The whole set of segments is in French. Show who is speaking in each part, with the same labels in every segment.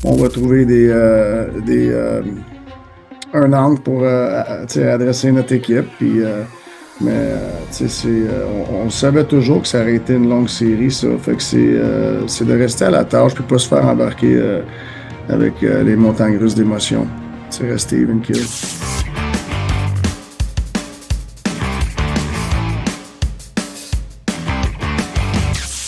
Speaker 1: on va trouver un angle pour adresser notre équipe. On savait toujours que ça aurait été une longue série, ça. Fait que c'est de rester à la tâche puis pas se faire embarquer avec les montagnes russes d'émotions. C'est rester even kill.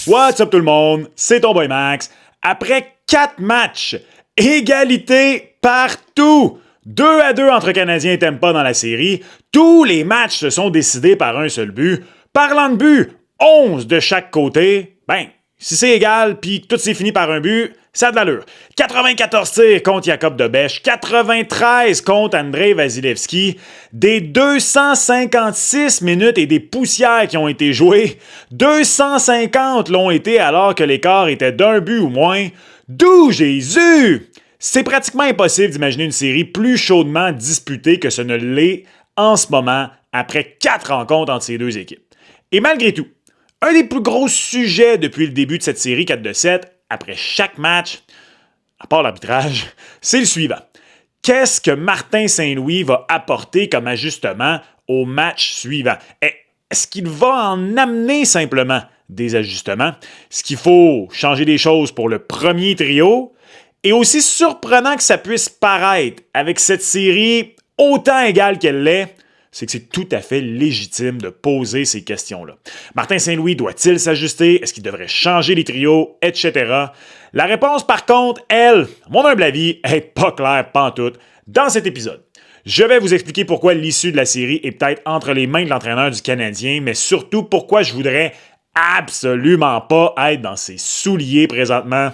Speaker 2: What's up tout le monde? C'est ton boy Max. Après 4 matchs, égalité partout! 2-2 entre Canadiens et Tampa dans la série. Tous les matchs se sont décidés par un seul but. Parlant de but, 11 de chaque côté. Ben, si c'est égal puis que tout s'est fini par un but, ça a de l'allure. 94 tirs contre Jacob Debesch, 93 contre Andrei Vasilevski, des 256 minutes et des poussières qui ont été jouées, 250 l'ont été alors que l'écart était d'un but ou moins. D'où Jésus! C'est pratiquement impossible d'imaginer une série plus chaudement disputée que ce ne l'est en ce moment après 4 rencontres entre ces deux équipes. Et malgré tout, un des plus gros sujets depuis le début de cette série 4-7, après chaque match, à part l'arbitrage, c'est le suivant. Qu'est-ce que Martin Saint-Louis va apporter comme ajustement au match suivant? Est-ce qu'il va en amener simplement des ajustements? Est-ce qu'il faut changer des choses pour le premier trio? Et aussi surprenant que ça puisse paraître avec cette série autant égale qu'elle l'est, c'est que c'est tout à fait légitime de poser ces questions-là. Martin Saint-Louis doit-il s'ajuster? Est-ce qu'il devrait changer les trios? Etc. La réponse, par contre, elle, à mon humble avis, est pas claire pantoute dans cet épisode. Je vais vous expliquer pourquoi l'issue de la série est peut-être entre les mains de l'entraîneur du Canadien, mais surtout pourquoi je voudrais absolument pas être dans ses souliers présentement.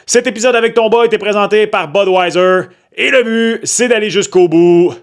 Speaker 2: Cet épisode avec ton boy était présenté par Budweiser et le but, c'est d'aller jusqu'au bout.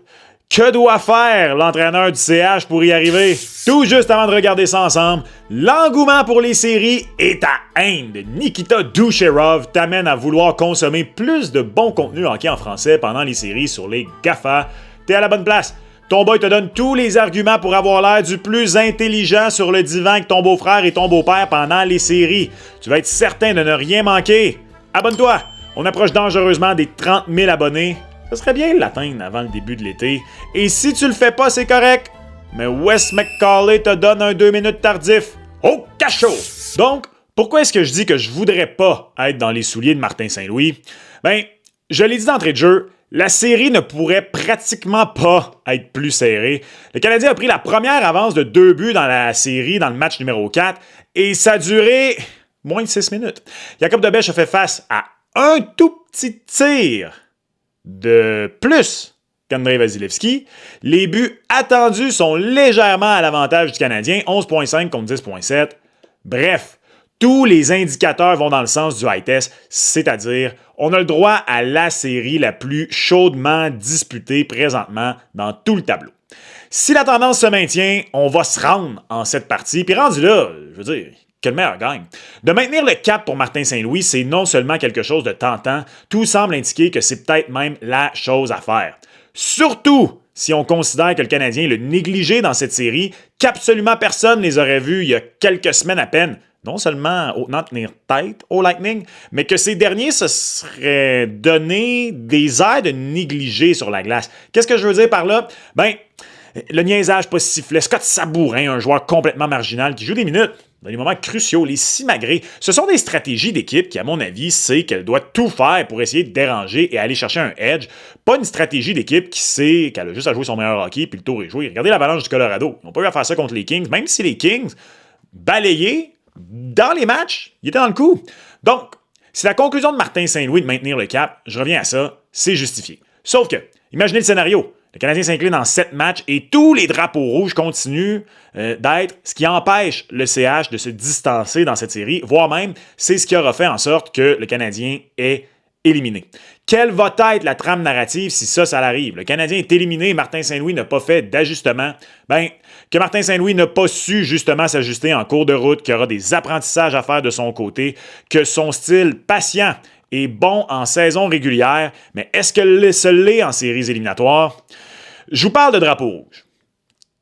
Speaker 2: Que doit faire l'entraîneur du CH pour y arriver? Tout juste avant de regarder ça ensemble, l'engouement pour les séries et ta haine de Nikita Doucherov t'amène à vouloir consommer plus de bon contenu hockey en français pendant les séries sur les GAFA. T'es à la bonne place. Ton boy te donne tous les arguments pour avoir l'air du plus intelligent sur le divan avec ton beau-frère et ton beau-père pendant les séries. Tu vas être certain de ne rien manquer. Abonne-toi! On approche dangereusement des 30 000 abonnés. Ça serait bien de l'atteindre avant le début de l'été. Et si tu le fais pas, c'est correct. Mais Wes McCauley te donne un 2 minutes tardif. Au cachot! Donc, pourquoi est-ce que je dis que je voudrais pas être dans les souliers de Martin Saint-Louis? Ben, je l'ai dit d'entrée de jeu, la série ne pourrait pratiquement pas être plus serrée. Le Canadien a pris la première avance de 2 buts dans la série, dans le match numéro 4, et ça a duré moins de 6 minutes. Jacob Debesch a fait face à un tout petit tir de plus qu'Andrei Vasilevski. Les buts attendus sont légèrement à l'avantage du Canadien, 11,5 contre 10,7. Bref, tous les indicateurs vont dans le sens du high test, c'est-à-dire on a le droit à la série la plus chaudement disputée présentement dans tout le tableau. Si la tendance se maintient, on va se rendre en cette partie, puis rendu là, je veux dire, que le meilleur gagne. De maintenir le cap pour Martin Saint-Louis, c'est non seulement quelque chose de tentant, tout semble indiquer que c'est peut-être même la chose à faire. Surtout si on considère que le Canadien est le négligé dans cette série, qu'absolument personne les aurait vus il y a quelques semaines à peine, non seulement hautement tenir tête au Lightning, mais que ces derniers se seraient donné des airs de négligé sur la glace. Qu'est-ce que je veux dire par là? Ben, le niaisage pas sifflet, Scott Sabourin, un joueur complètement marginal qui joue des minutes dans les moments cruciaux, les simagrées, ce sont des stratégies d'équipe qui, à mon avis, sait qu'elle doit tout faire pour essayer de déranger et aller chercher un edge. Pas une stratégie d'équipe qui sait qu'elle a juste à jouer son meilleur hockey puis le tour est joué. Regardez l'Avalanche du Colorado. Ils n'ont pas eu à faire ça contre les Kings, même si les Kings, balayés dans les matchs, ils étaient dans le coup. Donc, si la conclusion de Martin Saint-Louis de maintenir le cap, je reviens à ça, c'est justifié. Sauf que, imaginez le scénario. Le Canadien s'incline en 7 matchs et tous les drapeaux rouges continuent d'être ce qui empêche le CH de se distancer dans cette série, voire même c'est ce qui aura fait en sorte que le Canadien est éliminé. Quelle va être la trame narrative si ça arrive? Le Canadien est éliminé et Martin Saint-Louis n'a pas fait d'ajustement. Ben, que Martin Saint-Louis n'a pas su justement s'ajuster en cours de route, qu'il y aura des apprentissages à faire de son côté, que son style patient est bon en saison régulière, mais est-ce que ce l'est en séries éliminatoires? Je vous parle de drapeaux rouges.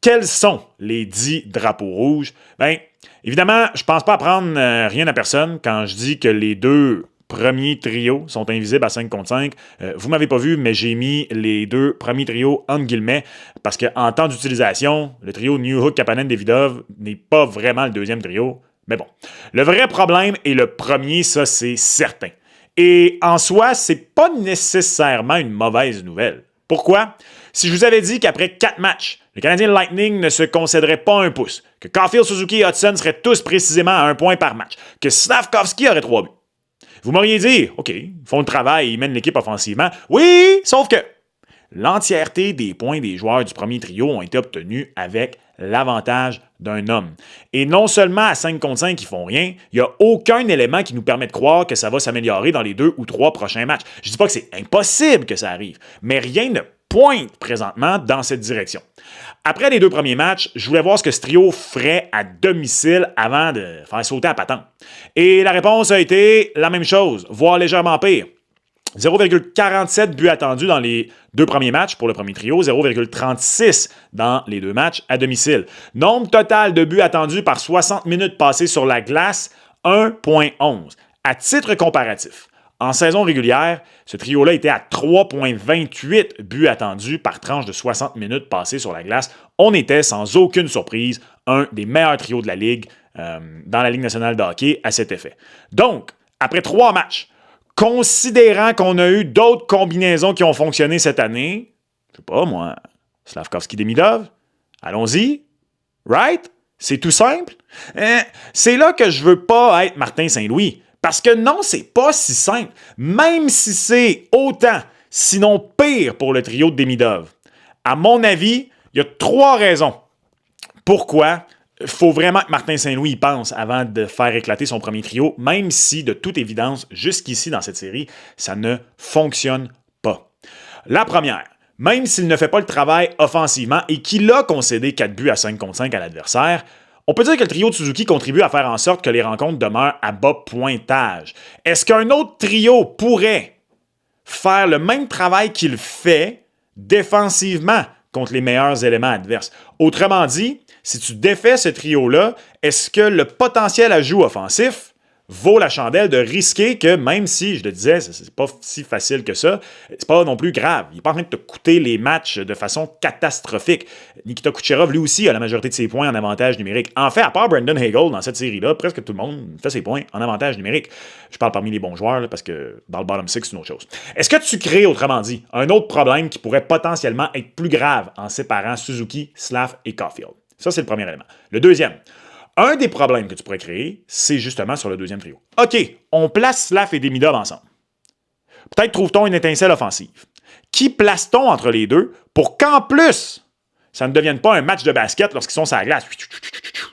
Speaker 2: Quels sont les 10 drapeaux rouges? Bien, évidemment, je ne pense pas apprendre rien à personne quand je dis que les deux premiers trios sont invisibles à 5 contre 5. Vous ne m'avez pas vu, mais j'ai mis les 2 premiers trios entre guillemets parce qu'en temps d'utilisation, le trio Newhook, Kapanen, Davidov n'est pas vraiment le deuxième trio. Mais bon, le vrai problème est le premier, ça c'est certain. Et en soi, c'est pas nécessairement une mauvaise nouvelle. Pourquoi? Si je vous avais dit qu'après 4 matchs, le Canadien Lightning ne se concéderait pas un pouce, que Caulfield, Suzuki et Hudson seraient tous précisément à 1 point par match, que Slafkovsky aurait 3 buts, vous m'auriez dit, OK, ils font le travail, ils mènent l'équipe offensivement. Oui, sauf que l'entièreté des points des joueurs du premier trio ont été obtenus avec l'avantage d'un homme. Et non seulement à 5 contre 5, ils font rien, il n'y a aucun élément qui nous permet de croire que ça va s'améliorer dans les 2 ou 3 prochains matchs. Je ne dis pas que c'est impossible que ça arrive, mais rien ne pointe présentement dans cette direction. Après les 2 premiers matchs, je voulais voir ce que ce trio ferait à domicile avant de faire sauter la patente. Et la réponse a été la même chose, voire légèrement pire. 0,47 buts attendus dans les 2 premiers matchs pour le premier trio, 0,36 dans les 2 matchs à domicile. Nombre total de buts attendus par 60 minutes passées sur la glace, 1,11. À titre comparatif, en saison régulière, ce trio-là était à 3,28 buts attendus par tranche de 60 minutes passées sur la glace. On était, sans aucune surprise, un des meilleurs trios de la Ligue dans la Ligue nationale de hockey à cet effet. Donc, après 3 matchs, considérant qu'on a eu d'autres combinaisons qui ont fonctionné cette année, je sais pas moi, Slafkovsky-Demidov, allons-y, right? C'est tout simple. C'est là que je veux pas être Martin Saint-Louis. Parce que non, c'est pas si simple. Même si c'est autant, sinon pire pour le trio de Demidov. À mon avis, il y a 3 raisons. Pourquoi il faut vraiment que Martin Saint-Louis y pense avant de faire éclater son premier trio, même si, de toute évidence, jusqu'ici dans cette série, ça ne fonctionne pas. La première, même s'il ne fait pas le travail offensivement et qu'il a concédé 4 buts à 5 contre 5 à l'adversaire, on peut dire que le trio de Suzuki contribue à faire en sorte que les rencontres demeurent à bas pointage. Est-ce qu'un autre trio pourrait faire le même travail qu'il fait défensivement contre les meilleurs éléments adverses? Autrement dit, si tu défais ce trio-là, est-ce que le potentiel ajout offensif vaut la chandelle de risquer que, même si, je le disais, c'est pas si facile que ça, c'est pas non plus grave. Il n'est pas en train de te coûter les matchs de façon catastrophique. Nikita Kucherov, lui aussi, a la majorité de ses points en avantage numérique. En fait, à part Brendan Hagel, dans cette série-là, presque tout le monde fait ses points en avantage numérique. Je parle parmi les bons joueurs, là, parce que dans le bottom six, c'est une autre chose. Est-ce que tu crées, autrement dit, un autre problème qui pourrait potentiellement être plus grave en séparant Suzuki, Slaf et Caulfield? Ça, c'est le premier élément. Le deuxième, un des problèmes que tu pourrais créer, c'est justement sur le deuxième trio. OK, on place Slaf et Demidov ensemble. Peut-être trouve-t-on une étincelle offensive. Qui place-t-on entre les deux pour qu'en plus, ça ne devienne pas un match de basket lorsqu'ils sont sur la glace,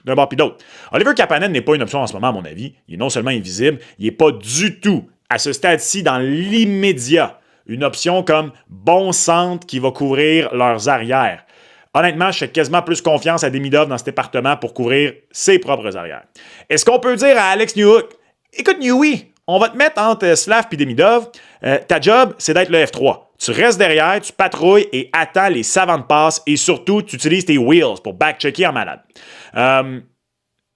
Speaker 2: d'un bord puis d'autre? Oliver Kapanen n'est pas une option en ce moment, à mon avis. Il est non seulement invisible, il n'est pas du tout, à ce stade-ci, dans l'immédiat, une option comme bon centre qui va couvrir leurs arrières. Honnêtement, je fais quasiment plus confiance à Demidov dans ce département pour couvrir ses propres arrières. Est-ce qu'on peut dire à Alex Newhook, écoute Newey, on va te mettre entre Slav et Demidov, ta job, c'est d'être le F3. Tu restes derrière, tu patrouilles et attends les savantes passes et surtout, tu utilises tes wheels pour back-checker en malade.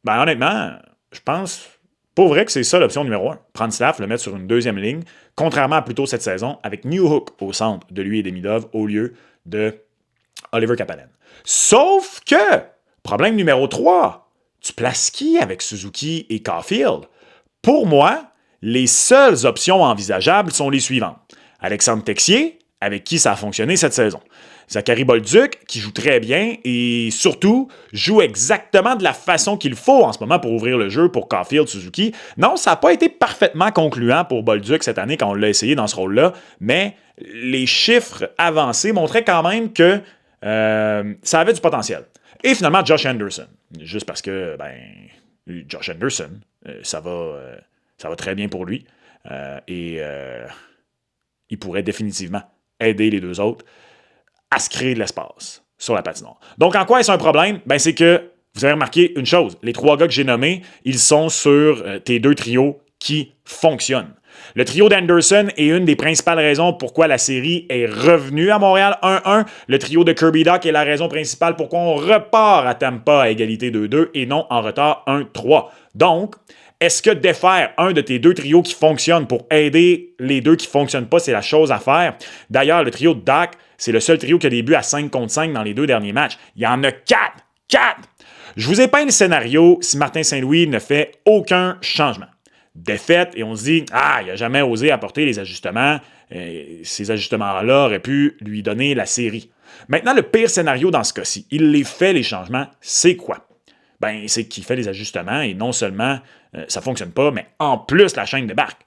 Speaker 2: Honnêtement, je pense pour vrai que c'est ça l'option numéro 1. Prendre Slav, le mettre sur une deuxième ligne, contrairement à plus tôt cette saison, avec Newhook au centre de lui et Demidov au lieu de Oliver Kapanen. Sauf que, problème numéro 3, tu places qui avec Suzuki et Caulfield? Pour moi, les seules options envisageables sont les suivantes. Alexandre Texier, avec qui ça a fonctionné cette saison. Zachary Bolduc, qui joue très bien et surtout joue exactement de la façon qu'il faut en ce moment pour ouvrir le jeu pour Caulfield, Suzuki. Non, ça n'a pas été parfaitement concluant pour Bolduc cette année quand on l'a essayé dans ce rôle-là, mais les chiffres avancés montraient quand même que ça avait du potentiel. Et finalement, Josh Anderson. Juste parce que, Josh Anderson, ça va très bien pour lui. Et il pourrait définitivement aider les deux autres à se créer de l'espace sur la patinoire. Donc, en quoi est-ce un problème? C'est que, vous avez remarqué une chose, les 3 gars que j'ai nommés, ils sont sur tes 2 trios qui fonctionnent. Le trio d'Anderson est une des principales raisons pourquoi la série est revenue à Montréal 1-1. Le trio de Kirby Dach est la raison principale pourquoi on repart à Tampa à égalité 2-2 et non en retard 1-3. Donc, Est-ce que défaire un de tes deux trios qui fonctionnent pour aider les deux qui ne fonctionnent pas, c'est la chose à faire? D'ailleurs, le trio de Dak, c'est le seul trio qui a des buts à 5 contre 5 dans les 2 derniers matchs. Il y en a 4! 4! Je vous ai peint le scénario si Martin Saint-Louis ne fait aucun changement. Défaite, et on se dit, il n'a jamais osé apporter les ajustements. Ces ajustements-là auraient pu lui donner la série. Maintenant, le pire scénario dans ce cas-ci, il les fait, les changements, c'est quoi? C'est qu'il fait les ajustements et non seulement ça ne fonctionne pas, mais en plus, la chaîne débarque.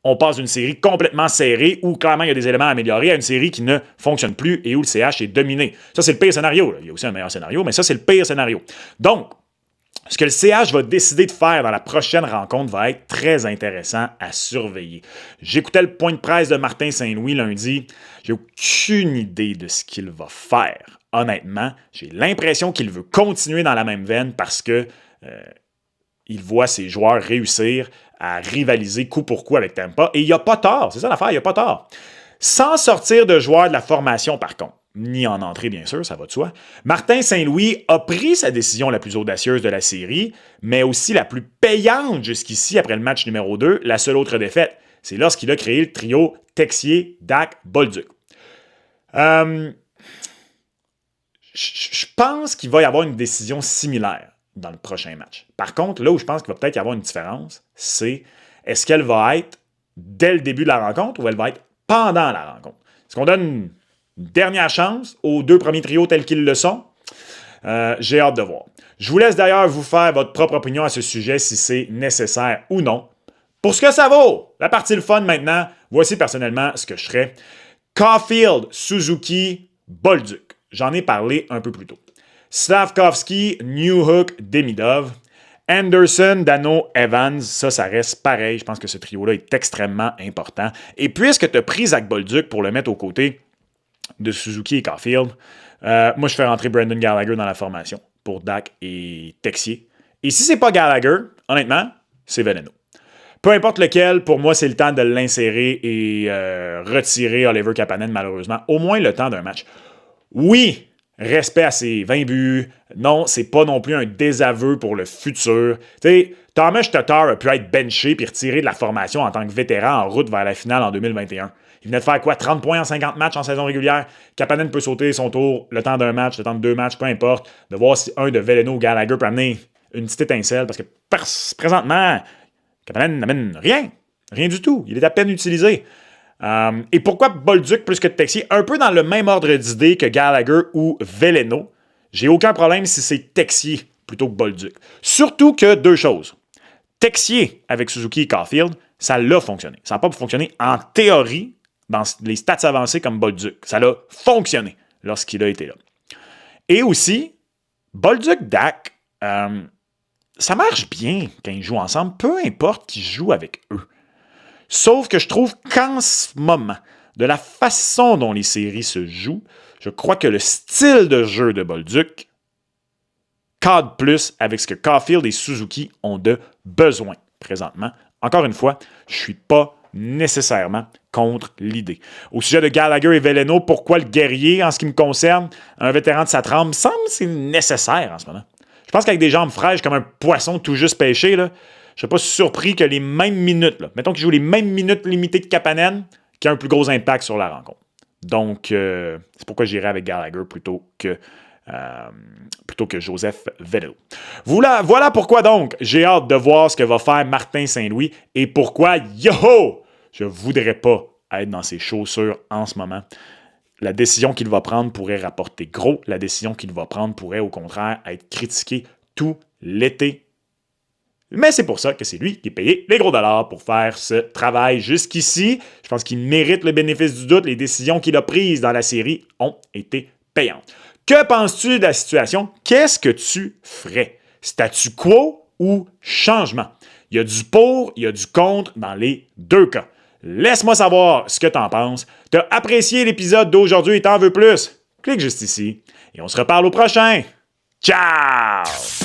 Speaker 2: On passe d'une série complètement serrée où clairement il y a des éléments à améliorer à une série qui ne fonctionne plus et où le CH est dominé. Ça, c'est le pire scénario. Là. Il y a aussi un meilleur scénario, mais ça, c'est le pire scénario. Donc, ce que le CH va décider de faire dans la prochaine rencontre va être très intéressant à surveiller. J'écoutais le point de presse de Martin Saint-Louis lundi. J'ai aucune idée de ce qu'il va faire. Honnêtement, j'ai l'impression qu'il veut continuer dans la même veine parce que il voit ses joueurs réussir à rivaliser coup pour coup avec Tampa. Et il n'y a pas tort. C'est ça l'affaire, il n'y a pas tort. Sans sortir de joueurs de la formation, par contre, ni en entrée, bien sûr, ça va de soi, Martin Saint-Louis a pris sa décision la plus audacieuse de la série, mais aussi la plus payante jusqu'ici après le match numéro 2, la seule autre défaite. C'est lorsqu'il a créé le trio Texier, Dak, Bolduc. Je pense qu'il va y avoir une décision similaire dans le prochain match. Par contre, là où je pense qu'il va peut-être y avoir une différence, c'est est-ce qu'elle va être dès le début de la rencontre ou elle va être pendant la rencontre? Est-ce qu'on donne une dernière chance aux deux premiers trios tels qu'ils le sont? J'ai hâte de voir. Je vous laisse d'ailleurs vous faire votre propre opinion à ce sujet si c'est nécessaire ou non. Pour ce que ça vaut, la partie le fun maintenant, voici personnellement ce que je ferais. Caulfield, Suzuki, Bolduc. J'en ai parlé un peu plus tôt. Slavkovski, Newhook, Demidov. Anderson, Dano, Evans, ça reste pareil. Je pense que ce trio-là est extrêmement important. Et puisque tu as pris Zach Bolduc pour le mettre aux côtés de Suzuki et Caulfield, moi, je fais rentrer Brendan Gallagher dans la formation pour Dak et Texier. Et si c'est pas Gallagher, honnêtement, c'est Veleno. Peu importe lequel, pour moi, c'est le temps de l'insérer et retirer Oliver Kapanen, malheureusement. Au moins le temps d'un match. Oui, respect à ses 20 buts. Non, c'est pas non plus un désaveu pour le futur. Tu sais, Thomas Tatar a pu être benché puis retiré de la formation en tant que vétéran en route vers la finale en 2021. Il venait de faire quoi? 30 points en 50 matchs en saison régulière. Kapanen peut sauter son tour le temps d'un match, le temps de 2 matchs, peu importe. De voir si un de Veleno ou Gallagher peut amener une petite étincelle parce que présentement, Kapanen n'amène rien. Rien du tout. Il est à peine utilisé. Et pourquoi Bolduc plus que Texier? Un peu dans le même ordre d'idée que Gallagher ou Veleno. J'ai aucun problème si c'est Texier plutôt que Bolduc. Surtout que deux choses. Texier avec Suzuki et Caulfield, ça l'a fonctionné. Ça n'a pas fonctionné en théorie dans les stats avancés comme Bolduc. Ça l'a fonctionné lorsqu'il a été là. Et aussi, Bolduc-Dak, ça marche bien quand ils jouent ensemble, peu importe qui joue avec eux. Sauf que je trouve qu'en ce moment, de la façon dont les séries se jouent, je crois que le style de jeu de Bolduc cadre plus avec ce que Caulfield et Suzuki ont de besoin présentement. Encore une fois, je ne suis pas nécessairement contre l'idée. Au sujet de Gallagher et Veleno, pourquoi le guerrier en ce qui me concerne? Un vétéran de sa trempe, me semble que c'est nécessaire en ce moment. Je pense qu'avec des jambes fraîches comme un poisson tout juste pêché, là, je ne serais pas surpris que les mêmes minutes, là, mettons qu'il joue les mêmes minutes limitées de Kapanen, qu'il y ait un plus gros impact sur la rencontre. Donc, c'est pourquoi j'irai avec Gallagher plutôt que Joseph Veleno. Voilà pourquoi donc j'ai hâte de voir ce que va faire Martin Saint-Louis et pourquoi, je ne voudrais pas être dans ses chaussures en ce moment. La décision qu'il va prendre pourrait rapporter gros. La décision qu'il va prendre pourrait au contraire être critiquée tout l'été. Mais c'est pour ça que c'est lui qui est payé les gros dollars pour faire ce travail jusqu'ici. Je pense qu'il mérite le bénéfice du doute. Les décisions qu'il a prises dans la série ont été payantes. Que penses-tu de la situation? Qu'est-ce que tu ferais? Statu quo ou changement? Il y a du pour, il y a du contre dans les deux cas. Laisse-moi savoir ce que tu en penses. Tu as apprécié l'épisode d'aujourd'hui et t'en veux plus? Clique juste ici et on se reparle au prochain. Ciao!